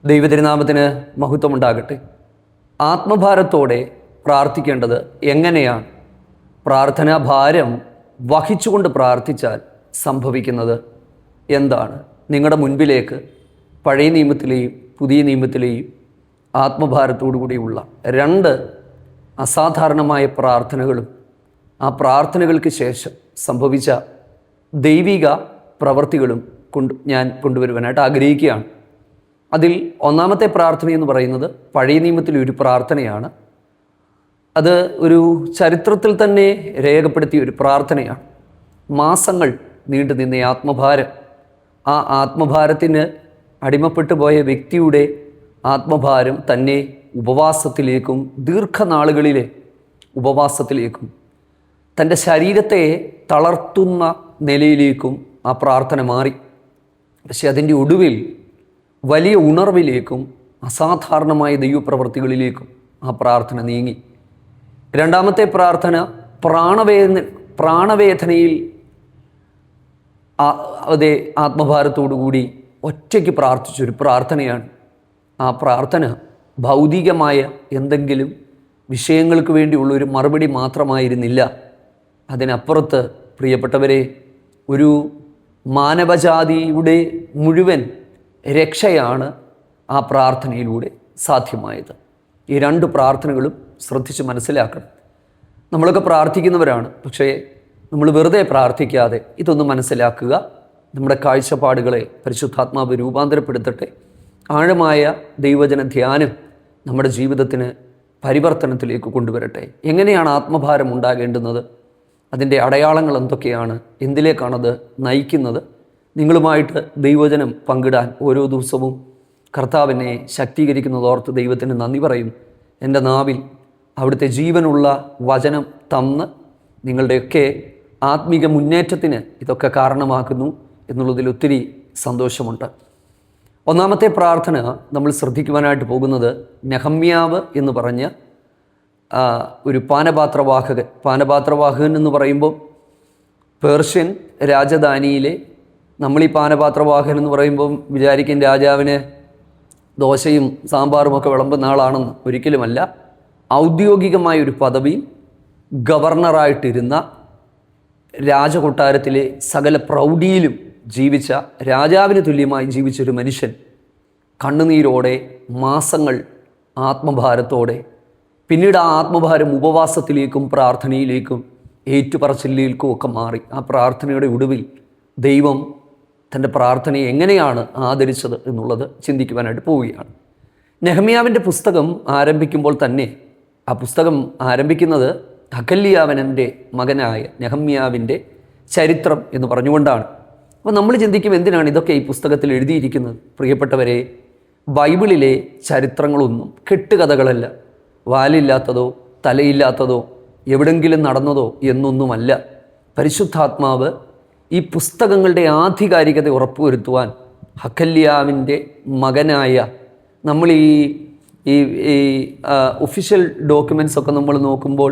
ദൈവതിരുനാമത്തിന് മഹത്വമുണ്ടാകട്ടെ. ആത്മഭാരത്തോടെ പ്രാർത്ഥിക്കേണ്ടത് എങ്ങനെയാണ്? പ്രാർത്ഥനാ ഭാരം വഹിച്ചുകൊണ്ട് പ്രാർത്ഥിച്ചാൽ സംഭവിക്കുന്നത് എന്താണ്? നിങ്ങളുടെ മുൻപിലേക്ക് പഴയ നിയമത്തിലെയും പുതിയ നിയമത്തിലെയും ആത്മഭാരത്തോടു കൂടിയുള്ള രണ്ട് അസാധാരണമായ പ്രാർത്ഥനകളും ആ പ്രാർത്ഥനകൾക്ക് ശേഷം സംഭവിച്ച ദൈവിക പ്രവർത്തികളും ഞാൻ കൊണ്ടുവരുവാനായിട്ട് ആഗ്രഹിക്കുകയാണ്. അതിൽ ഒന്നാമത്തെ പ്രാർത്ഥന എന്ന് പറയുന്നത് പഴയ നിയമത്തിലെ ഒരു പ്രാർത്ഥനയാണ്. അത് ഒരു ചരിത്രത്തിൽ തന്നെ രേഖപ്പെടുത്തിയ ഒരു പ്രാർത്ഥനയാണ്. മാസങ്ങൾ നീണ്ടു നിന്ന ആത്മഭാരം, ആ ആത്മഭാരത്തിന് അടിമപ്പെട്ടു പോയ വ്യക്തിയുടെ ആത്മഭാരം തന്നെ ഉപവാസത്തിലേക്കും ദീർഘനാളുകളിലെ ഉപവാസത്തിലേക്കും തൻ്റെ ശരീരത്തെ തളർത്തുന്ന നിലയിലേക്കും ആ പ്രാർത്ഥന മാറി. പക്ഷെ അതിൻ്റെ ഒടുവിൽ വലിയ ഉണർവിലേക്കും അസാധാരണമായ ദൈവപ്രവൃത്തികളിലേക്കും ആ പ്രാർത്ഥന നീങ്ങി. രണ്ടാമത്തെ പ്രാർത്ഥന പ്രാണവേദനയിൽ അതേ ആത്മഭാരത്തോടുകൂടി ഒറ്റയ്ക്ക് പ്രാർത്ഥിച്ചൊരു പ്രാർത്ഥനയാണ്. ആ പ്രാർത്ഥന ഭൗതികമായ എന്തെങ്കിലും വിഷയങ്ങൾക്ക് വേണ്ടിയുള്ളൊരു മറുപടി മാത്രമായിരുന്നില്ല. അതിനപ്പുറത്ത് പ്രിയപ്പെട്ടവരെ, ഒരു മാനവജാതിയുടെ മുഴുവൻ രക്ഷയാണ് ആ പ്രാർത്ഥനയിലൂടെ സാധ്യമായത്. ഈ രണ്ട് പ്രാർത്ഥനകളും ശ്രദ്ധിച്ച് മനസ്സിലാക്കണം. നമ്മളൊക്കെ പ്രാർത്ഥിക്കുന്നവരാണ്, പക്ഷേ നമ്മൾ വെറുതെ പ്രാർത്ഥിക്കാതെ ഇതൊന്ന് മനസ്സിലാക്കുക. നമ്മുടെ കാഴ്ചപ്പാടുകളെ പരിശുദ്ധാത്മാവ് രൂപാന്തരപ്പെടുത്തട്ടെ. ആഴമായ ദൈവവചന ധ്യാനം നമ്മുടെ ജീവിതത്തിന് പരിവർത്തനത്തിലേക്ക് കൊണ്ടുവരട്ടെ. എങ്ങനെയാണ് ആത്മഭാരം ഉണ്ടാകേണ്ടുന്നത്? അതിൻ്റെ അടയാളങ്ങൾ എന്തൊക്കെയാണ്? എന്തിലേക്കാണത് നയിക്കുന്നത്? നിങ്ങളുമായിട്ട് ദൈവവചനം പങ്കിടാൻ ഓരോ ദിവസവും കർത്താവിനെ ശക്തീകരിക്കുന്നതോർത്ത് ദൈവത്തിന് നന്ദി പറയുന്നു. എൻ്റെ നാവിൽ അവിടുത്തെ ജീവനുള്ള വചനം തന്ന് നിങ്ങളുടെയൊക്കെ ആത്മീക മുന്നേറ്റത്തിന് ഇതൊക്കെ കാരണമാക്കുന്നു എന്നുള്ളതിൽ ഒത്തിരി സന്തോഷമുണ്ട്. ഒന്നാമത്തെ പ്രാർത്ഥന നമ്മൾ ശ്രദ്ധിക്കുവാനായിട്ട് പോകുന്നത് നെഹമ്യാവ് എന്ന് പറഞ്ഞ ഒരു പാനപാത്രവാഹകൻ എന്ന് പറയുമ്പോൾ പേർഷ്യൻ രാജധാനിയിലെ, നമ്മൾ ഈ പാനപാത്രവാഹകൻ എന്ന് പറയുമ്പം വിചാരിക്കും രാജാവിന് ദോശയും സാമ്പാറും ഒക്കെ വിളമ്പുന്ന ആളാണെന്ന്. ഒരിക്കലുമല്ല. ഔദ്യോഗികമായ ഒരു പദവി, ഗവർണറായിട്ടിരുന്ന, രാജകൊട്ടാരത്തിലെ സകല പ്രൗഢിയിലും ജീവിച്ച, രാജാവിന് തുല്യമായി ജീവിച്ചൊരു മനുഷ്യൻ കണ്ണുനീരോടെ മാസങ്ങൾ ആത്മഭാരത്തോടെ, പിന്നീട് ആ ആത്മഭാരം ഉപവാസത്തിലേക്കും പ്രാർത്ഥനയിലേക്കും ഏറ്റുപറച്ചിലേക്കും ഒക്കെ മാറി. ആ പ്രാർത്ഥനയുടെ ഒടുവിൽ ദൈവം തൻ്റെ പ്രാർത്ഥനയെ എങ്ങനെയാണ് ആദരിച്ചത് എന്നുള്ളത് ചിന്തിക്കുവാനായിട്ട് പോവുകയാണ്. നെഹമ്യാവിൻ്റെ പുസ്തകം ആരംഭിക്കുമ്പോൾ തന്നെ ആ പുസ്തകം ആരംഭിക്കുന്നത് ഹഖല്യാവിൻ്റെ മകനായ നെഹമ്യാവിൻ്റെ ചരിത്രം എന്ന് പറഞ്ഞുകൊണ്ടാണ്. അപ്പോൾ നമ്മൾ ചിന്തിക്കും, എന്തിനാണ് ഇതൊക്കെ ഈ പുസ്തകത്തിൽ എഴുതിയിരിക്കുന്നത്? പ്രിയപ്പെട്ടവരെ, ബൈബിളിലെ ചരിത്രങ്ങളൊന്നും കെട്ടുകഥകളല്ല. വാലില്ലാത്തതോ തലയില്ലാത്തതോ എവിടെങ്കിലും നടന്നതോ എന്നൊന്നുമല്ല. പരിശുദ്ധാത്മാവ് ഈ പുസ്തകങ്ങളുടെ ആധികാരികത ഉറപ്പുവരുത്തുവാൻ ഹഖല്യാവിൻ്റെ മകനായ, നമ്മൾ ഈ ഒഫീഷ്യൽ ഡോക്യുമെൻറ്റ്സ് ഒക്കെ നമ്മൾ നോക്കുമ്പോൾ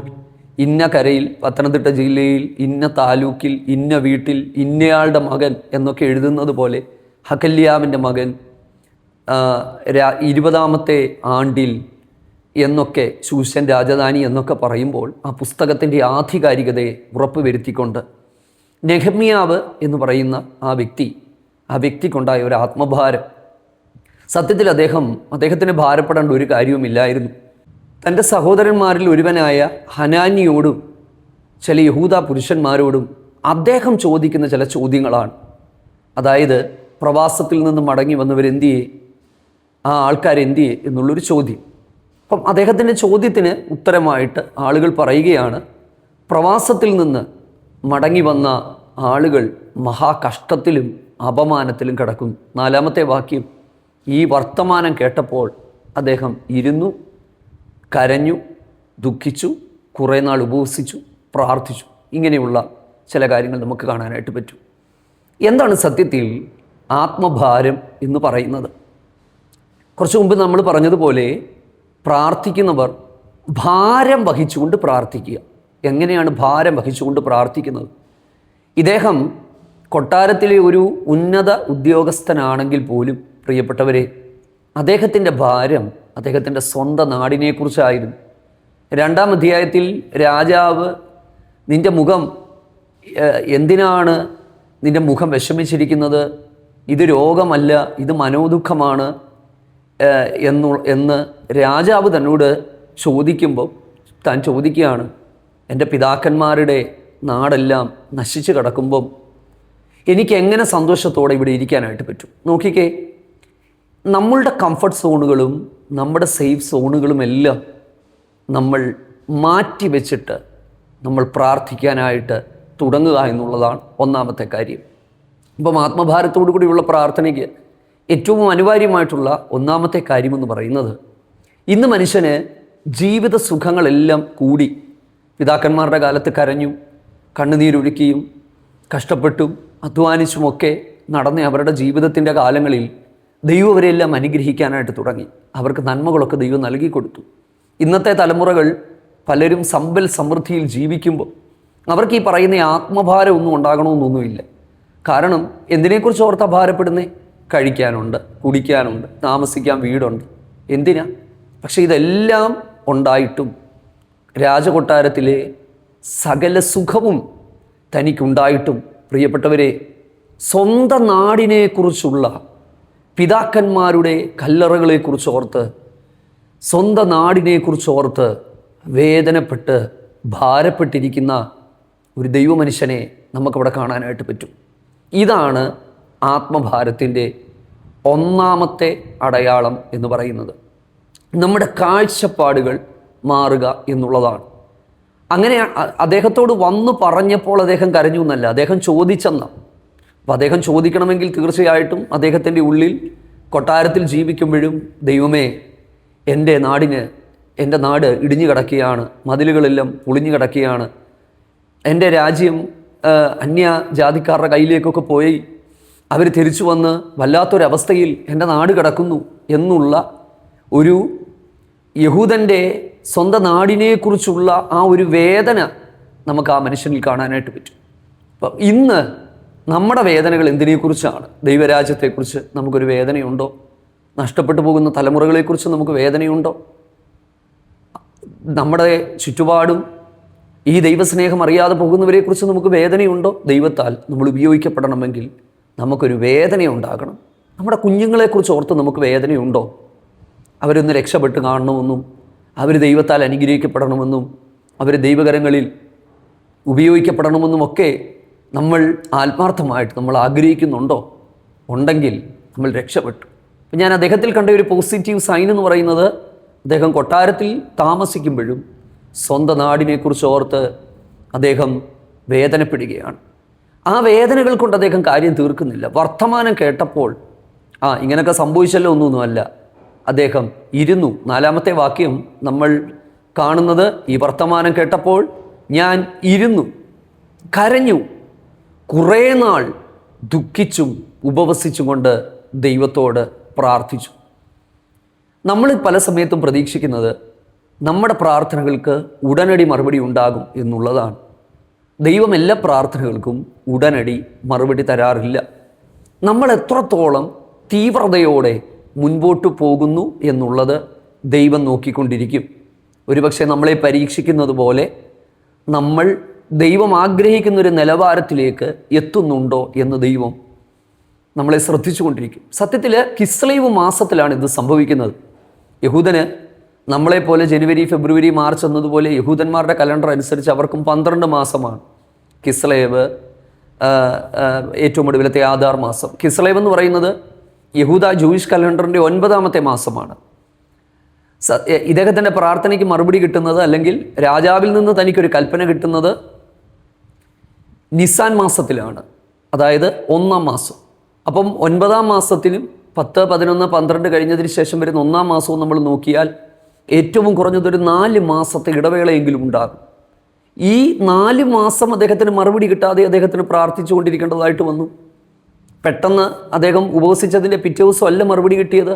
ഇന്ന കരയിൽ, പത്തനംതിട്ട ജില്ലയിൽ, ഇന്ന താലൂക്കിൽ, ഇന്ന വീട്ടിൽ, ഇന്നയാളുടെ മകൻ എന്നൊക്കെ എഴുതുന്നത് പോലെ ഹഖല്യാവിൻ്റെ മകൻ 20ാമത്തെ ആണ്ടിൽ എന്നൊക്കെ, ശൂഷൻ രാജധാനി എന്നൊക്കെ പറയുമ്പോൾ ആ പുസ്തകത്തിൻ്റെ ആധികാരികതയെ ഉറപ്പുവരുത്തിക്കൊണ്ട് നെഹമ്യാവ് എന്ന് പറയുന്ന ആ വ്യക്തിക്കുണ്ടായ ഒരു ആത്മഭാരം, സത്യത്തിൽ അദ്ദേഹത്തിന് ഭാരപ്പെടേണ്ട ഒരു കാര്യവുമില്ലായിരുന്നു. തൻ്റെ സഹോദരന്മാരിൽ ഒരുവനായ ഹനാനിയോടും ചില യഹൂദ പുരുഷന്മാരോടും അദ്ദേഹം ചോദിക്കുന്ന ചില ചോദ്യങ്ങളാണ്. അതായത്, പ്രവാസത്തിൽ നിന്ന് മടങ്ങി വന്നവരെന്തിയെ, ആ ആൾക്കാരെന്തിയെ എന്നുള്ളൊരു ചോദ്യം. അപ്പം അദ്ദേഹത്തിൻ്റെ ചോദ്യത്തിന് ഉത്തരമായിട്ട് ആളുകൾ പറയുകയാണ്, പ്രവാസത്തിൽ നിന്ന് മടങ്ങി വന്ന ആളുകൾ മഹാകഷ്ടത്തിലും അപമാനത്തിലും കിടക്കുന്നു. 4ാമത്തെ വാക്യം, ഈ വർത്തമാനം കേട്ടപ്പോൾ അദ്ദേഹം ഇരുന്നു, കരഞ്ഞു, ദുഃഖിച്ചു, കുറേ നാൾ ഉപവസിച്ചു, പ്രാർത്ഥിച്ചു. ഇങ്ങനെയുള്ള ചില കാര്യങ്ങൾ നമുക്ക് കാണാനായിട്ട് പറ്റും. എന്താണ് സത്യത്തിൽ ആത്മഭാരം എന്ന് പറയുന്നത്? കുറച്ച് മുമ്പ് നമ്മൾ പറഞ്ഞതുപോലെ പ്രാർത്ഥിക്കുന്നവർ ഭാരം വഹിച്ചുകൊണ്ട് പ്രാർത്ഥിക്കുക. എങ്ങനെയാണ് ഭാരം വഹിച്ചുകൊണ്ട് പ്രാർത്ഥിക്കുന്നത്? ഇദ്ദേഹം കൊട്ടാരത്തിലെ ഒരു ഉന്നത ഉദ്യോഗസ്ഥനാണെങ്കിൽ പോലും പ്രിയപ്പെട്ടവരെ, അദ്ദേഹത്തിൻ്റെ ഭാരം അദ്ദേഹത്തിൻ്റെ സ്വന്തം നാടിനെക്കുറിച്ചായിരുന്നു. 2-ാം അധ്യായത്തിൽ രാജാവ്, നിൻ്റെ മുഖം എന്തിനാണ് നിൻ്റെ മുഖം വിഷമിച്ചിരിക്കുന്നത്? ഇത് രോഗമല്ല, ഇത് മനോദുഃഖമാണ് എന്ന് രാജാവ് തന്നോട് ചോദിക്കുമ്പോൾ താൻ ചോദിക്കുകയാണ്, എൻ്റെ പിതാക്കന്മാരുടെ നാടെല്ലാം നശിച്ചു കിടക്കുമ്പം എനിക്ക് എങ്ങനെ സന്തോഷത്തോടെ ഇവിടെ ഇരിക്കാനായിട്ട് പറ്റും? നോക്കിക്കേ, നമ്മളുടെ കംഫർട്ട് സോണുകളും നമ്മുടെ സേഫ് സോണുകളും എല്ലാം നമ്മൾ മാറ്റി വെച്ചിട്ട് നമ്മൾ പ്രാർത്ഥിക്കാനായിട്ട് തുടങ്ങുക എന്നുള്ളതാണ് ഒന്നാമത്തെ കാര്യം. ഇപ്പം ആത്മഭാരത്തോടു കൂടിയുള്ള പ്രാർത്ഥനയ്ക്ക് ഏറ്റവും അനിവാര്യമായിട്ടുള്ള ഒന്നാമത്തെ കാര്യമെന്ന് പറയുന്നത്, ഇന്ന് മനുഷ്യന് ജീവിത സുഖങ്ങളെല്ലാം കൂടി, പിതാക്കന്മാരുടെ കാലത്ത് കരഞ്ഞു കണ്ണുനീരൊഴുക്കിയും കഷ്ടപ്പെട്ടും അധ്വാനിച്ചുമൊക്കെ നടന്ന അവരുടെ ജീവിതത്തിൻ്റെ കാലങ്ങളിൽ ദൈവം അവരെല്ലാം അനുഗ്രഹിക്കാനായിട്ട് തുടങ്ങി. അവർക്ക് നന്മകളൊക്കെ ദൈവം നൽകി കൊടുത്തു. ഇന്നത്തെ തലമുറകൾ പലരും സമ്പൽ സമൃദ്ധിയിൽ ജീവിക്കുമ്പോൾ അവർക്ക് ഈ പറയുന്ന ആത്മഭാരം ഒന്നും ഉണ്ടാകണമെന്നൊന്നുമില്ല. കാരണം എന്തിനെക്കുറിച്ച് ഓർത്താ ഭാരപ്പെടുന്നേ? കഴിക്കാനുണ്ട്, കുടിക്കാനുണ്ട്, താമസിക്കാൻ വീടുണ്ട്, എന്തിനാ? പക്ഷെ ഇതെല്ലാം ഉണ്ടായിട്ടും രാജകൊട്ടാരത്തിലെ സകല സുഖവും തനിക്കുണ്ടായിട്ടും, പ്രിയപ്പെട്ടവരെ, സ്വന്തം നാടിനെക്കുറിച്ചുള്ള പിതാക്കന്മാരുടെ കല്ലറകളെക്കുറിച്ച് ഓർത്ത്, സ്വന്തം നാടിനെക്കുറിച്ച് ഓർത്ത് വേദനപ്പെട്ട് ഭാരപ്പെട്ടിരിക്കുന്ന ഒരു ദൈവമനുഷ്യനെ നമുക്കവിടെ കാണാനായിട്ട് പറ്റും. ഇതാണ് ആത്മഭാരത്തിൻ്റെ ഒന്നാമത്തെ അടയാളം എന്ന് പറയുന്നത്. നമ്മുടെ കാഴ്ചപ്പാടുകൾ മാറുക എന്നുള്ളതാണ്. അങ്ങനെ അദ്ദേഹത്തോട് വന്നു പറഞ്ഞപ്പോൾ അദ്ദേഹം കരഞ്ഞു എന്നല്ല, അദ്ദേഹം ചോദിച്ചെന്നാണ്. അപ്പോൾ അദ്ദേഹം ചോദിക്കണമെങ്കിൽ തീർച്ചയായിട്ടും അദ്ദേഹത്തിൻ്റെ ഉള്ളിൽ കൊട്ടാരത്തിൽ ജീവിക്കുമ്പോഴും, ദൈവമേ, എൻ്റെ നാട് ഇടിഞ്ഞു കിടക്കുകയാണ്, മതിലുകളെല്ലാം പൊളിഞ്ഞു കിടക്കുകയാണ്, എൻ്റെ രാജ്യം അന്യ ജാതിക്കാരുടെ കയ്യിലേക്കൊക്കെ പോയി അവർ തിരിച്ചു വന്ന് വല്ലാത്തൊരവസ്ഥയിൽ എൻ്റെ നാട് കിടക്കുന്നു എന്നുള്ള ഒരു യഹൂദൻ്റെ സ്വന്തം നാടിനെക്കുറിച്ചുള്ള ആ ഒരു വേദന നമുക്ക് ആ മനുഷ്യനിൽ കാണാനായിട്ട് പറ്റും. അപ്പം ഇന്ന് നമ്മുടെ വേദനകൾ എന്തിനെക്കുറിച്ചാണ്? ദൈവരാജ്യത്തെക്കുറിച്ച് നമുക്കൊരു വേദനയുണ്ടോ? നഷ്ടപ്പെട്ടു പോകുന്ന തലമുറകളെക്കുറിച്ച് നമുക്ക് വേദനയുണ്ടോ? നമ്മുടെ ചുറ്റുപാടും ഈ ദൈവസ്നേഹം അറിയാതെ പോകുന്നവരെക്കുറിച്ച് നമുക്ക് വേദനയുണ്ടോ? ദൈവത്താൽ നമ്മൾ ഉപയോഗിക്കപ്പെടണമെങ്കിൽ നമുക്കൊരു വേദന ഉണ്ടാകണം. നമ്മുടെ കുഞ്ഞുങ്ങളെക്കുറിച്ച് ഓർത്ത് നമുക്ക് വേദനയുണ്ടോ? അവരൊന്ന് രക്ഷപ്പെട്ട് കാണണമെന്നും അവർ ദൈവത്താൽ അനുഗ്രഹിക്കപ്പെടണമെന്നും അവർ ദൈവകരങ്ങളിൽ ഉപയോഗിക്കപ്പെടണമെന്നുമൊക്കെ നമ്മൾ ആത്മാർത്ഥമായിട്ട് നമ്മൾ ആഗ്രഹിക്കുന്നുണ്ടോ? ഉണ്ടെങ്കിൽ നമ്മൾ രക്ഷപ്പെട്ടു. അപ്പം ഞാൻ അദ്ദേഹത്തിൽ കണ്ട ഒരു പോസിറ്റീവ് സൈൻ എന്ന് പറയുന്നത്, അദ്ദേഹം കൊട്ടാരത്തിൽ താമസിക്കുമ്പോഴും സ്വന്തം നാടിനെക്കുറിച്ച് ഓർത്ത് അദ്ദേഹം വേദനപ്പെടുകയാണ്. ആ വേദനകൾ കൊണ്ട് അദ്ദേഹം കാര്യം തീർക്കുന്നില്ല. വർത്തമാനം കേട്ടപ്പോൾ ഇങ്ങനെയൊക്കെ സംഭവിച്ചല്ലോ ഒന്നൊന്നുമല്ല, അദ്ദേഹം ഇരുന്നു. 4-ാമത്തെ വാക്യം നമ്മൾ കാണുന്നത്, ഈ വർത്തമാനം കേട്ടപ്പോൾ ഞാൻ ഇരുന്നു, കരഞ്ഞു, കുറേ നാൾ ദുഃഖിച്ചും ഉപവസിച്ചും കൊണ്ട് ദൈവത്തോട് പ്രാർത്ഥിച്ചു. നമ്മൾ പല സമയത്തും പ്രതീക്ഷിക്കുന്നത് നമ്മുടെ പ്രാർത്ഥനകൾക്ക് ഉടനടി മറുപടി ഉണ്ടാകും എന്നുള്ളതാണ്. ദൈവം എല്ലാ പ്രാർത്ഥനകൾക്കും ഉടനടി മറുപടി തരാറില്ല. നമ്മൾ എത്രത്തോളം തീവ്രതയോടെ മുൻപോട്ട് പോകുന്നു എന്നുള്ളത് ദൈവം നോക്കിക്കൊണ്ടിരിക്കും. ഒരുപക്ഷെ നമ്മളെ പരീക്ഷിക്കുന്നത് പോലെ നമ്മൾ ദൈവം ആഗ്രഹിക്കുന്നൊരു നിലവാരത്തിലേക്ക് എത്തുന്നുണ്ടോ എന്ന് ദൈവം നമ്മളെ ശ്രദ്ധിച്ചു കൊണ്ടിരിക്കും. സത്യത്തിൽ കിസ്ലേവ് മാസത്തിലാണ് ഇത് സംഭവിക്കുന്നത്. യഹൂദന് നമ്മളെപ്പോലെ ജനുവരി, ഫെബ്രുവരി, മാർച്ച് എന്നതുപോലെ യഹൂദന്മാരുടെ കലണ്ടർ അനുസരിച്ച് അവർക്കും 12 മാസമാണ്. കിസ്ലേവ് ഏറ്റവും ഒടുവിലത്തെ ആധാർ മാസം. കിസ്ലേവ് എന്ന് പറയുന്നത് യഹൂദ ജൂയിഷ് കലണ്ടറിൻ്റെ 9-ാമത്തെ മാസമാണ്. ഇദ്ദേഹത്തിൻ്റെ പ്രാർത്ഥനയ്ക്ക് മറുപടി കിട്ടുന്നത്, അല്ലെങ്കിൽ രാജാവിൽ നിന്ന് തനിക്കൊരു കൽപ്പന കിട്ടുന്നത് നിസാൻ മാസത്തിലാണ്, അതായത് 1-ാം മാസം. അപ്പം 9-ാം മാസത്തിനും 10, 11, 12 കഴിഞ്ഞതിന് ശേഷം വരുന്ന 1-ാം മാസവും നമ്മൾ നോക്കിയാൽ ഏറ്റവും കുറഞ്ഞതൊരു 4 മാസത്തെ ഇടവേളയെങ്കിലും ഉണ്ടാകും. ഈ 4 മാസം അദ്ദേഹത്തിന് മറുപടി കിട്ടാതെ അദ്ദേഹത്തിന് പ്രാർത്ഥിച്ചു കൊണ്ടിരിക്കേണ്ടതായിട്ട് വന്നു. പെട്ടെന്ന് അദ്ദേഹം ഉപവസിച്ചതിൻ്റെ പിറ്റേ ദിവസം അല്ല മറുപടി കിട്ടിയത്.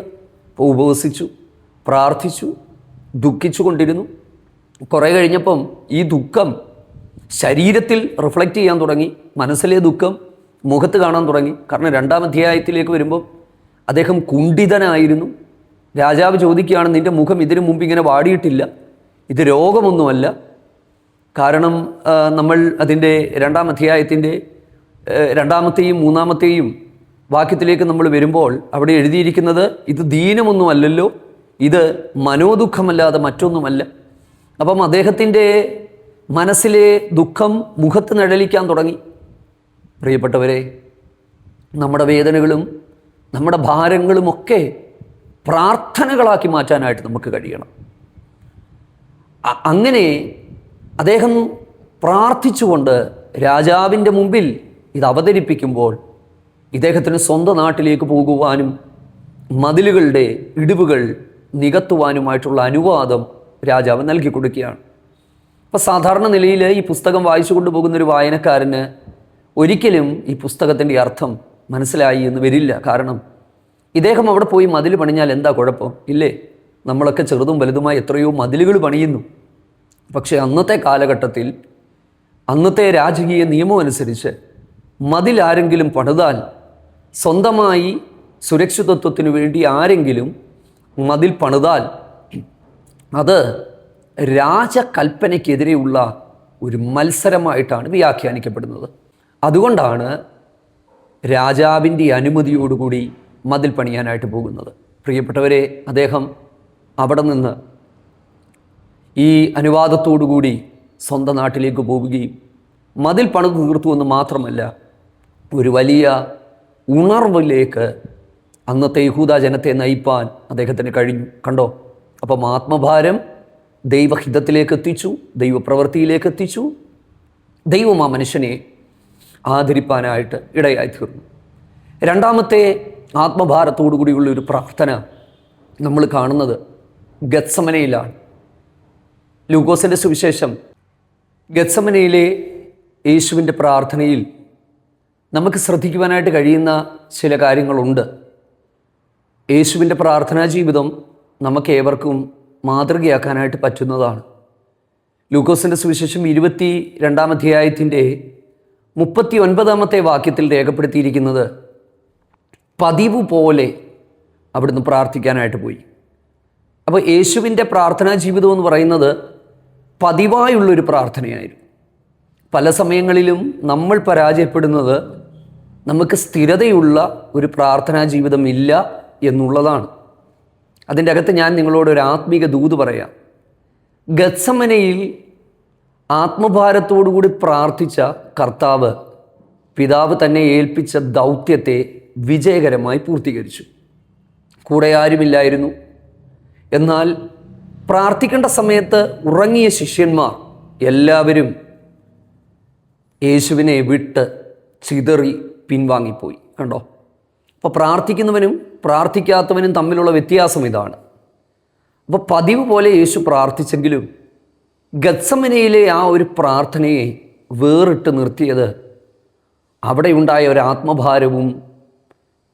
അപ്പോൾ ഉപവസിച്ചു, പ്രാർത്ഥിച്ചു, ദുഃഖിച്ചു കൊണ്ടിരുന്നു. കുറേ കഴിഞ്ഞപ്പം ഈ ദുഃഖം ശരീരത്തിൽ റിഫ്ലക്റ്റ് ചെയ്യാൻ തുടങ്ങി, മനസ്സിലെ ദുഃഖം മുഖത്ത് കാണാൻ തുടങ്ങി. കാരണം 2-ാം അധ്യായത്തിലേക്ക് വരുമ്പോൾ അദ്ദേഹം കുണ്ഠിതനായിരുന്നു, രാജാവ് ചോദിക്കുകയാണ്, നിൻ്റെ മുഖം ഇതിനു മുമ്പ് ഇങ്ങനെ വാടിയിട്ടില്ല, ഇത് രോഗമൊന്നുമല്ല. കാരണം നമ്മൾ അതിൻ്റെ 2-ാം അധ്യായത്തിൻ്റെ 2-ാമത്തെയും 3-ാമത്തെയും വാക്യത്തിലേക്ക് നമ്മൾ വരുമ്പോൾ അവിടെ എഴുതിയിരിക്കുന്നത് ഇത് ദീനമൊന്നുമല്ലല്ലോ, ഇത് മനോദുഃഖമല്ലാതെ മറ്റൊന്നുമല്ല. അപ്പം അദ്ദേഹത്തിൻ്റെ മനസ്സിലെ ദുഃഖം മുഖത്ത് നിഴലിക്കാൻ തുടങ്ങി. പ്രിയപ്പെട്ടവരെ, നമ്മുടെ വേദനകളും നമ്മുടെ ഭാരങ്ങളുമൊക്കെ പ്രാർത്ഥനകളാക്കി മാറ്റാനായിട്ട് നമുക്ക് കഴിയണം. അങ്ങനെ അദ്ദേഹം പ്രാർത്ഥിച്ചുകൊണ്ട് രാജാവിൻ്റെ മുമ്പിൽ ഇത് അവതരിപ്പിക്കുമ്പോൾ ഇദ്ദേഹത്തിന് സ്വന്തം നാട്ടിലേക്ക് പോകുവാനും മതിലുകളുടെ ഇടിവുകൾ നികത്തുവാനുമായിട്ടുള്ള അനുവാദം രാജാവ് നൽകി കൊടുക്കുകയാണ്. അപ്പോൾ സാധാരണ നിലയിൽ ഈ പുസ്തകം വായിച്ചു കൊണ്ടുപോകുന്നൊരു വായനക്കാരന് ഒരിക്കലും ഈ പുസ്തകത്തിൻ്റെ അർത്ഥം മനസ്സിലായി എന്ന് വരില്ല. കാരണം ഇദ്ദേഹം അവിടെ പോയി മതിൽ പണിഞ്ഞാൽ എന്താ കുഴപ്പം? ഇല്ലേ, നമ്മളൊക്കെ ചെറുതും വലുതുമായി എത്രയോ മതിലുകൾ പണിയുന്നു. പക്ഷേ അന്നത്തെ കാലഘട്ടത്തിൽ അന്നത്തെ രാജകീയ നിയമം അനുസരിച്ച് മതിൽ ആരെങ്കിലും പണിതാൽ, സ്വന്തമായി സുരക്ഷിതത്വത്തിനു വേണ്ടി ആരെങ്കിലും മതിൽ പണിതാൽ അത് രാജകൽപ്പനയ്ക്കെതിരെയുള്ള ഒരു മത്സരമായിട്ടാണ് വ്യാഖ്യാനിക്കപ്പെടുന്നത്. അതുകൊണ്ടാണ് രാജാവിൻ്റെ അനുമതിയോടുകൂടി മതിൽ പണിയാനായിട്ട് പോകുന്നത്. പ്രിയപ്പെട്ടവരെ, അദ്ദേഹം അവിടെ നിന്ന് ഈ അനുവാദത്തോടുകൂടി സ്വന്തം നാട്ടിലേക്ക് പോവുകയും മതിൽ പണിത് തീർത്തു എന്ന് മാത്രമല്ല, ഒരു വലിയ ഉണർവിലേക്ക് അന്നത്തെ യഹൂദ ജനത്തെ നയിപ്പാൻ അദ്ദേഹത്തിന് കഴിഞ്ഞു. കണ്ടോ? അപ്പം ആത്മഭാരം ദൈവഹിതത്തിലേക്ക് എത്തിച്ചു, ദൈവപ്രവൃത്തിയിലേക്ക് എത്തിച്ചു. ദൈവം ആ മനുഷ്യനെ ആദരിപ്പാനായിട്ട് ഇടയായി തീർന്നു. 2-ാമത്തെ ആത്മഭാരത്തോടു കൂടിയുള്ള ഒരു പ്രാർത്ഥന നമ്മൾ കാണുന്നത് ഗത്സമനയിലാണ്. ലൂക്കോസിൻ്റെ സുവിശേഷം ഗത്സമനയിലെ യേശുവിൻ്റെ പ്രാർത്ഥനയിൽ നമുക്ക് ശ്രദ്ധിക്കുവാനായിട്ട് കഴിയുന്ന ചില കാര്യങ്ങളുണ്ട്. യേശുവിൻ്റെ പ്രാർത്ഥനാ ജീവിതം നമുക്ക് ഏവർക്കും മാതൃകയാക്കാനായിട്ട് പറ്റുന്നതാണ്. ലൂക്കോസിൻ്റെ സുവിശേഷം 22-ാം അധ്യായത്തിൻ്റെ 39-ാമത്തെ വാക്യത്തിൽ രേഖപ്പെടുത്തിയിരിക്കുന്നത്, പതിവ് പോലെ അവിടുന്ന് പ്രാർത്ഥിക്കാനായിട്ട് പോയി. അപ്പോൾ യേശുവിൻ്റെ പ്രാർത്ഥനാ ജീവിതം എന്ന് പറയുന്നത് പതിവായുള്ളൊരു പ്രാർത്ഥനയായിരുന്നു. പല സമയങ്ങളിലും നമ്മൾ പരാജയപ്പെടുന്നത് നമുക്ക് സ്ഥിരതയുള്ള ഒരു പ്രാർത്ഥനാ ജീവിതം ഇല്ല എന്നുള്ളതാണ്. അതിൻ്റെ അകത്ത് ഞാൻ നിങ്ങളോട് ഒരു ആത്മീക ദൂത് പറയാം. ഗത്സമനയിൽ ആത്മഭാരത്തോടുകൂടി പ്രാർത്ഥിച്ച കർത്താവ് പിതാവ് തന്നെ ഏൽപ്പിച്ച ദൗത്യത്തെ വിജയകരമായി പൂർത്തീകരിച്ചു. കൂടെ ആരുമില്ലായിരുന്നു. എന്നാൽ പ്രാർത്ഥിക്കേണ്ട സമയത്ത് ഉറങ്ങിയ ശിഷ്യന്മാർ എല്ലാവരും യേശുവിനെ വിട്ട് ചിതറി പിൻവാങ്ങിപ്പോയി. കണ്ടോ? അപ്പോൾ പ്രാർത്ഥിക്കുന്നവനും പ്രാർത്ഥിക്കാത്തവനും തമ്മിലുള്ള വ്യത്യാസം ഇതാണ്. അപ്പോൾ പതിവ് പോലെ യേശു പ്രാർത്ഥിച്ചെങ്കിലും ഗത്സമനയിലെ ആ ഒരു പ്രാർത്ഥനയെ വേറിട്ട് നിർത്തിയത് അവിടെ ഉണ്ടായ ഒരു ആത്മഭാരവും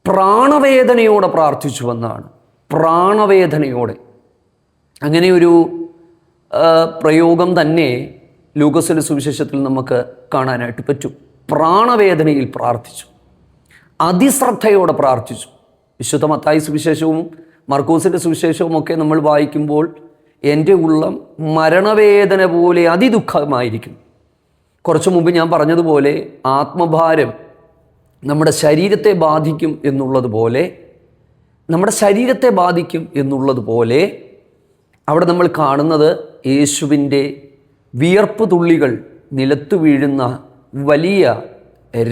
പ്രാണവേദനയോടെ പ്രാർത്ഥിച്ചുവെന്നാണ്. പ്രാണവേദനയോടെ. അങ്ങനെ ഒരു പ്രയോഗം തന്നെ ലൂക്കോസിൻ്റെ സുവിശേഷത്തിൽ നമുക്ക് കാണാനായിട്ട് പറ്റും. പ്രാണവേദനയിൽ പ്രാർത്ഥിച്ചു, അതിശ്രദ്ധയോടെ പ്രാർത്ഥിച്ചു. വിശുദ്ധ മത്തായി സുവിശേഷവും മർക്കോസിൻ്റെ സുവിശേഷവും ഒക്കെ നമ്മൾ വായിക്കുമ്പോൾ എൻ്റെ ഉള്ളം മരണവേദന പോലെ അതിദുഃഖമായിരിക്കും. കുറച്ചു മുമ്പ് ഞാൻ പറഞ്ഞതുപോലെ ആത്മഭാരം നമ്മുടെ ശരീരത്തെ ബാധിക്കും എന്നുള്ളതുപോലെ അവിടെ നമ്മൾ കാണുന്നത് യേശുവിൻ്റെ വിയർപ്പ് തുള്ളികൾ നിലത്തു വീഴുന്ന വലിയ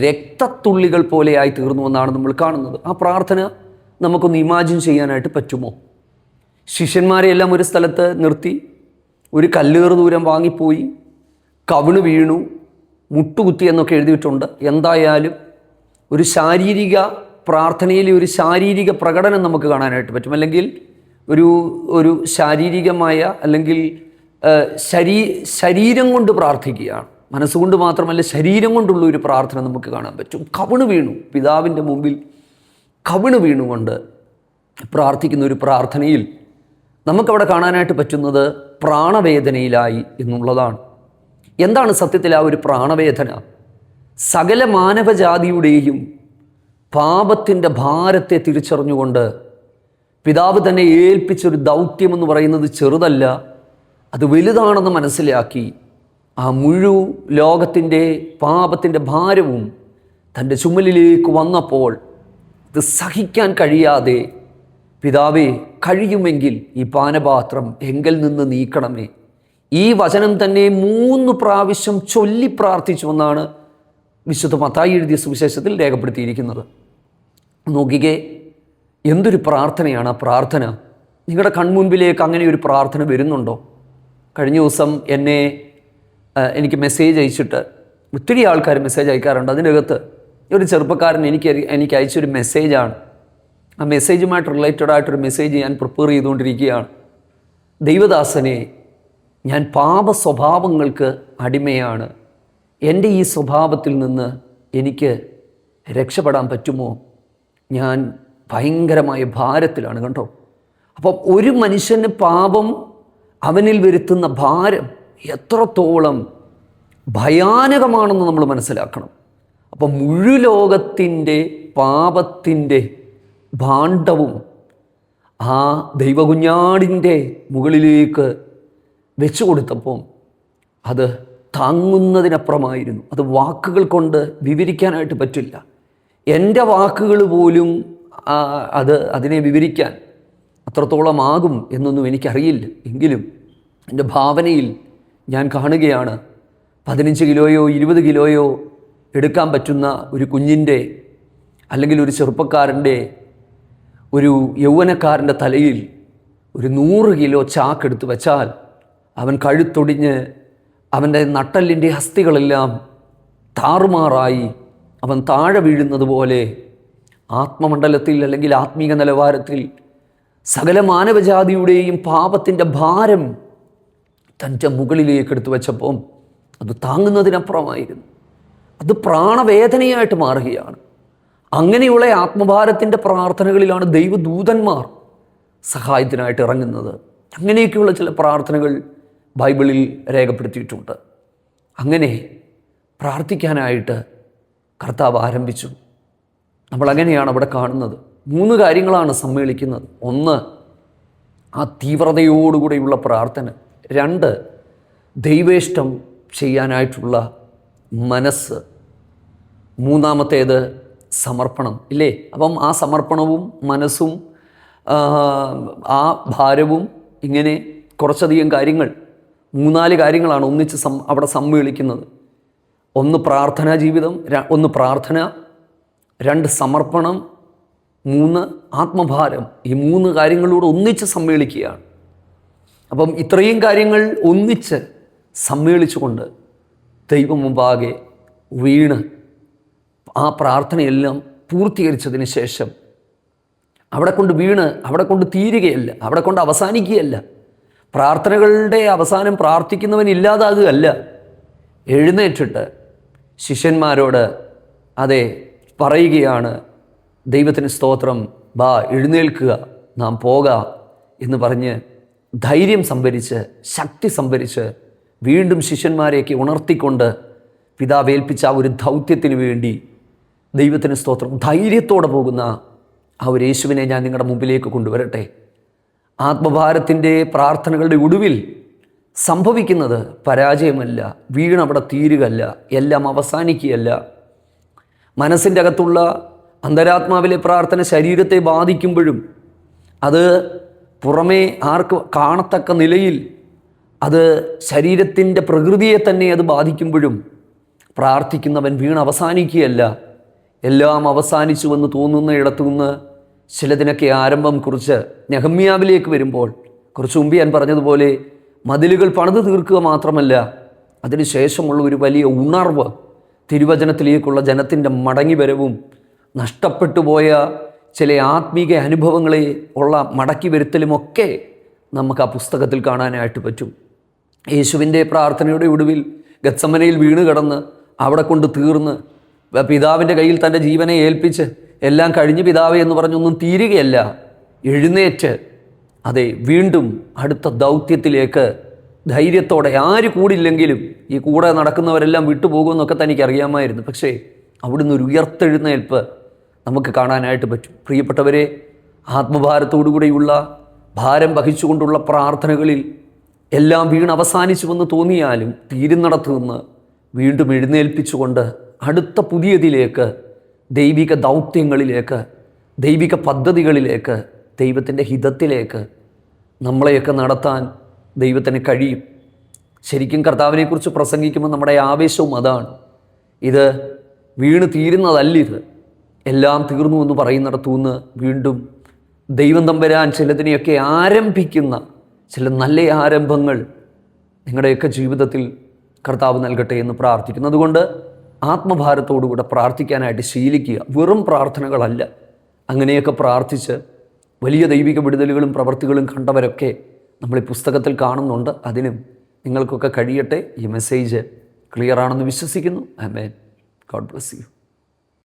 രക്തത്തുള്ളികൾ പോലെയായി തീർന്നു എന്നാണ് നമ്മൾ കാണുന്നത്. ആ പ്രാർത്ഥന നമുക്കൊന്ന് ഇമാജിൻ ചെയ്യാനായിട്ട് പറ്റുമോ? ശിഷ്യന്മാരെയെല്ലാം ഒരു സ്ഥലത്ത് നിർത്തി, ഒരു കല്ലേറ് ദൂരം വാങ്ങിപ്പോയി, കവിണ് വീണു, മുട്ടുകുത്തി എന്നൊക്കെ എഴുതിയിട്ടുണ്ട്. എന്തായാലും ഒരു ശാരീരിക പ്രാർത്ഥനയിലെ ഒരു ശാരീരിക പ്രകടനം നമുക്ക് കാണാനായിട്ട് പറ്റും. അല്ലെങ്കിൽ ഒരു ശാരീരികമായ അല്ലെങ്കിൽ ശരീരം കൊണ്ട് പ്രാർത്ഥിക്കുകയാണ്. മനസ്സുകൊണ്ട് മാത്രമല്ല, ശരീരം കൊണ്ടുള്ള ഒരു പ്രാർത്ഥന നമുക്ക് കാണാൻ പറ്റും. കവിണ് വീണു, പിതാവിൻ്റെ മുമ്പിൽ കവിണ് വീണുകൊണ്ട് പ്രാർത്ഥിക്കുന്ന ഒരു പ്രാർത്ഥനയിൽ നമുക്കവിടെ കാണാനായിട്ട് പറ്റുന്നത് പ്രാണവേദനയിലായി എന്നുള്ളതാണ്. എന്താണ് സത്യത്തിൽ ആ ഒരു പ്രാണവേദന? സകല മാനവജാതിയുടെയും പാപത്തിൻ്റെ ഭാരത്തെ തിരിച്ചറിഞ്ഞുകൊണ്ട് പിതാവ് തന്നെ ഏൽപ്പിച്ചൊരു ദൗത്യമെന്ന് പറയുന്നത് ചെറുതല്ല, അത് വലുതാണെന്ന് മനസ്സിലാക്കി ആ ലോകത്തിൻ്റെ പാപത്തിൻ്റെ ഭാരവും തൻ്റെ ചുമലിലേക്ക് വന്നപ്പോൾ ഇത് സഹിക്കാൻ കഴിയാതെ, പിതാവേ, കഴിയുമെങ്കിൽ ഈ പാനപാത്രം എങ്കിൽ നിന്ന് നീക്കണമേ, ഈ വചനം തന്നെ 3 പ്രാവശ്യം ചൊല്ലി പ്രാർത്ഥിച്ചു എന്നാണ് വിശുദ്ധ മത്തായി എഴുതിയ സുവിശേഷത്തിൽ രേഖപ്പെടുത്തിയിരിക്കുന്നത്. നോക്കിക്കേ, എന്തൊരു പ്രാർത്ഥനയാണ് ആ പ്രാർത്ഥന. നിങ്ങളുടെ കൺമുൻപിലേക്ക് അങ്ങനെ ഒരു പ്രാർത്ഥന വരുന്നുണ്ടോ? കഴിഞ്ഞ ദിവസം എനിക്ക് മെസ്സേജ് അയച്ചിട്ട് ഒത്തിരി ആൾക്കാർ മെസ്സേജ് അയക്കാറുണ്ട്. അതിനകത്ത് ഒരു ചെറുപ്പക്കാരൻ എനിക്ക് അയച്ചൊരു മെസ്സേജാണ്. ആ മെസ്സേജുമായിട്ട് റിലേറ്റഡ് ആയിട്ടൊരു മെസ്സേജ് ഞാൻ പ്രിപ്പയർ ചെയ്തുകൊണ്ടിരിക്കുകയാണ്. ദൈവദാസനെ, ഞാൻ പാപ സ്വഭാവങ്ങൾക്ക് അടിമയാണ്. എൻ്റെ ഈ സ്വഭാവത്തിൽ നിന്ന് എനിക്ക് രക്ഷപ്പെടാൻ പറ്റുമോ? ഞാൻ ഭയങ്കരമായ ഭാരത്തിലാണ് കേട്ടോ. അപ്പം ഒരു മനുഷ്യന് പാപം അവനിൽ വരുത്തുന്ന ഭാരം എത്രത്തോളം ഭയാനകമാണെന്ന് നമ്മൾ മനസ്സിലാക്കണം. അപ്പം ലോകത്തിൻ്റെ പാപത്തിൻ്റെ ഭാണ്ഡവും ആ ദൈവകുഞ്ഞാടിൻ്റെ മുകളിലേക്ക് വെച്ചു കൊടുത്തപ്പോൾ അത് താങ്ങുന്നതിനപ്പുറമായിരുന്നു. അത് വാക്കുകൾ കൊണ്ട് വിവരിക്കാനായിട്ട് പറ്റില്ല. എൻ്റെ വാക്കുകൾ പോലും അതിനെ വിവരിക്കാൻ അത്രത്തോളമാകും എന്നൊന്നും എനിക്കറിയില്ല. എങ്കിലും എൻ്റെ ഭാവനയിൽ ഞാൻ കാണുകയാണ് 15 കിലോയോ 20 കിലോയോ എടുക്കാൻ പറ്റുന്ന ഒരു കുഞ്ഞിൻ്റെ അല്ലെങ്കിൽ ഒരു ചെറുപ്പക്കാരൻ്റെ, ഒരു യൗവനക്കാരൻ്റെ തലയിൽ ഒരു 100 കിലോ ചാക്കെടുത്ത് വെച്ചാൽ അവൻ കഴുത്തൊടിഞ്ഞ് അവൻ്റെ നട്ടെല്ലിൻ്റെ അസ്ഥികളെല്ലാം താറുമാറായി അവൻ താഴെ വീഴുന്നത് പോലെ ആത്മമണ്ഡലത്തിൽ അല്ലെങ്കിൽ ആത്മീക നിലവാരത്തിൽ സകല മാനവജാതിയുടെയും പാപത്തിൻ്റെ ഭാരം തൻ്റെ മുകളിലേക്ക് എടുത്തു വെച്ചപ്പോൾ അത് താങ്ങുന്നതിനപ്പുറമായിരുന്നു. അത് പ്രാണവേദനയായിട്ട് മാറുകയാണ്. അങ്ങനെയുള്ള ആത്മഭാരത്തിൻ്റെ പ്രാർത്ഥനകളിലാണ് ദൈവദൂതന്മാർ സഹായത്തിനായിട്ട് ഇറങ്ങുന്നത്. അങ്ങനെയൊക്കെയുള്ള ചില പ്രാർത്ഥനകൾ ബൈബിളിൽ രേഖപ്പെടുത്തിയിട്ടുണ്ട്. അങ്ങനെ പ്രാർത്ഥിക്കാനായിട്ട് കർത്താവ് ആരംഭിച്ചു. നമ്മൾ അങ്ങനെയാണ് അവിടെ കാണുന്നത്. 3 കാര്യങ്ങളാണ് സമ്മേളിക്കുന്നത്. 1, ആ തീവ്രതയോടുകൂടെയുള്ള പ്രാർത്ഥന. 2, ദൈവേഷ്ടം ചെയ്യാനായിട്ടുള്ള മനസ്സ്. 3-ാമത്തേത് സമർപ്പണം. ഇല്ലേ? അപ്പം ആ സമർപ്പണവും മനസ്സും ആ ഭാരവും, ഇങ്ങനെ കുറച്ചധികം കാര്യങ്ങൾ, 3-4 കാര്യങ്ങളാണ് ഒന്നിച്ച് അവിടെ സമ്മേളിക്കുന്നത്. 1 പ്രാർത്ഥനാ ജീവിതം, 1 പ്രാർത്ഥന, 2 സമർപ്പണം, 3 ആത്മഭാരം. ഈ 3 കാര്യങ്ങളോട് ഒന്നിച്ച് സമ്മേളിക്കുകയാണ്. അപ്പം ഇത്രയും കാര്യങ്ങൾ ഒന്നിച്ച് സമ്മേളിച്ചുകൊണ്ട് ദൈവം മുമ്പാകെ വീണ് ആ പ്രാർത്ഥനയെല്ലാം പൂർത്തീകരിച്ചതിന് ശേഷം അവിടെ കൊണ്ട് വീണ് അവിടെ കൊണ്ട് തീരുകയല്ല, അവിടെ കൊണ്ട് അവസാനിക്കുകയല്ല. പ്രാർത്ഥനകളുടെ അവസാനം പ്രാർത്ഥിക്കുന്നവൻ ഇല്ലാതാകുകയല്ല. എഴുന്നേറ്റിട്ട് ശിഷ്യന്മാരോട് പറയുകയാണ്, ദൈവത്തിന് സ്തോത്രം, എഴുന്നേൽക്കുക, നാം പോകാം എന്ന് പറഞ്ഞ് ധൈര്യം സംഭരിച്ച്, ശക്തി സംഭരിച്ച് വീണ്ടും ശിഷ്യന്മാരെയൊക്കെ ഉണർത്തിക്കൊണ്ട് പിതാവ് ഏൽപ്പിച്ച ആ ഒരു ദൗത്യത്തിന് വേണ്ടി ദൈവത്തിന് സ്തോത്രം ധൈര്യത്തോടെ പോകുന്ന ആ ഒരു യേശുവിനെ ഞാൻ നിങ്ങളുടെ മുമ്പിലേക്ക് കൊണ്ടുവരട്ടെ. ആത്മഭാരത്തിൻ്റെ പ്രാർത്ഥനകളുടെ ഒടുവിൽ സംഭവിക്കുന്നത് പരാജയമല്ല, വീണവിടെ തീരുകയല്ല, എല്ലാം അവസാനിക്കുകയല്ല. മനസ്സിൻ്റെ അകത്തുള്ള അന്തരാത്മാവിലെ പ്രാർത്ഥന ശരീരത്തെ ബാധിക്കുമ്പോഴും അത് പുറമേ ആർക്ക് കാണത്തക്ക നിലയിൽ അത് ശരീരത്തിൻ്റെ പ്രകൃതിയെ തന്നെ അത് ബാധിക്കുമ്പോഴും പ്രാർത്ഥിക്കുന്നവൻ അവസാനിക്കുകയല്ല. എല്ലാം അവസാനിച്ചുവെന്ന് തോന്നുന്ന ഇടത്തുനിന്ന് ചിലതിനൊക്കെ ആരംഭം കുറിച്ച് നെഹമ്യാവിലേക്ക് വരുമ്പോൾ, കുറച്ച് മുമ്പ് ഞാൻ പറഞ്ഞതുപോലെ മതിലുകൾ പണിത് തീർക്കുക മാത്രമല്ല, അതിനുശേഷമുള്ള ഒരു വലിയ ഉണർവ്, തിരുവചനത്തിലേക്കുള്ള ജനത്തിൻ്റെ മടങ്ങിവരവും നഷ്ടപ്പെട്ടു പോയ ചില ആത്മീക അനുഭവങ്ങളെ ഉള്ള മടക്കി വരുത്തലുമൊക്കെ നമുക്ക് ആ പുസ്തകത്തിൽ കാണാനായിട്ട് പറ്റും. യേശുവിൻ്റെ പ്രാർത്ഥനയുടെ ഒടുവിൽ ഗത്സമനയിൽ വീണ് കിടന്ന് അവിടെ കൊണ്ട് തീർന്ന് പിതാവിൻ്റെ കയ്യിൽ തൻ്റെ ജീവനെ ഏൽപ്പിച്ച് എല്ലാം കഴിഞ്ഞ് പിതാവേ എന്ന് പറഞ്ഞൊന്നും തീരുകയല്ല, എഴുന്നേറ്റ് വീണ്ടും അടുത്ത ദൗത്യത്തിലേക്ക് ധൈര്യത്തോടെ, ആര് കൂടില്ലെങ്കിലും ഈ കൂടെ നടക്കുന്നവരെല്ലാം വിട്ടുപോകുമെന്നൊക്കെ തനിക്ക് അറിയാമായിരുന്നു. പക്ഷേ അവിടുന്ന് ഒരു ഉയർത്തെഴുന്നേൽപ്പ് നമുക്ക് കാണാനായിട്ട് പറ്റും. പ്രിയപ്പെട്ടവരെ, ആത്മഭാരത്തോടുകൂടെയുള്ള ഭാരം വഹിച്ചുകൊണ്ടുള്ള പ്രാർത്ഥനകളിൽ എല്ലാം വീണ് അവസാനിച്ചുവെന്ന് തോന്നിയാലും തീരുന്നിടത്ത് നിന്ന് വീണ്ടും എഴുന്നേൽപ്പിച്ചുകൊണ്ട് അടുത്ത പുതിയതിലേക്ക്, ദൈവിക ദൗത്യങ്ങളിലേക്ക്, ദൈവിക പദ്ധതികളിലേക്ക്, ദൈവത്തിൻ്റെ ഹിതത്തിലേക്ക് നമ്മളെയൊക്കെ നടത്താൻ ദൈവത്തിന് കഴിയും. ശരിക്കും കർത്താവിനെക്കുറിച്ച് പ്രസംഗിക്കുമ്പോൾ നമ്മുടെ ആവേശവും അതാണ്. ഇത് വീണ് തീരുന്നതല്ലിത്. എല്ലാം തീർന്നു എന്ന് പറയുന്നിടത്തു നിന്ന് വീണ്ടും ദൈവം തമ്പുരാൻ ചിലതിനെയൊക്കെ ആരംഭിക്കുന്ന ചില നല്ല ആരംഭങ്ങൾ നിങ്ങളുടെയൊക്കെ ജീവിതത്തിൽ കർത്താവ് നൽകട്ടെ എന്ന് പ്രാർത്ഥിക്കുന്നു. അതുകൊണ്ട് ആത്മഭാരത്തോടുകൂടെ പ്രാർത്ഥിക്കാനായിട്ട് ശീലിക്കുക. വെറും പ്രാർത്ഥനകളല്ല. അങ്ങനെയൊക്കെ പ്രാർത്ഥിച്ച് വലിയ ദൈവിക വിടുതലുകളും പ്രവൃത്തികളും കണ്ടവരൊക്കെ നമ്മൾ ഈ പുസ്തകത്തിൽ കാണുന്നുണ്ട്. അതിനും നിങ്ങൾക്കൊക്കെ കഴിയട്ടെ. ഈ മെസ്സേജ് ക്ലിയർ ആണെന്ന് വിശ്വസിക്കുന്നു. ആമേൻ. God bless U.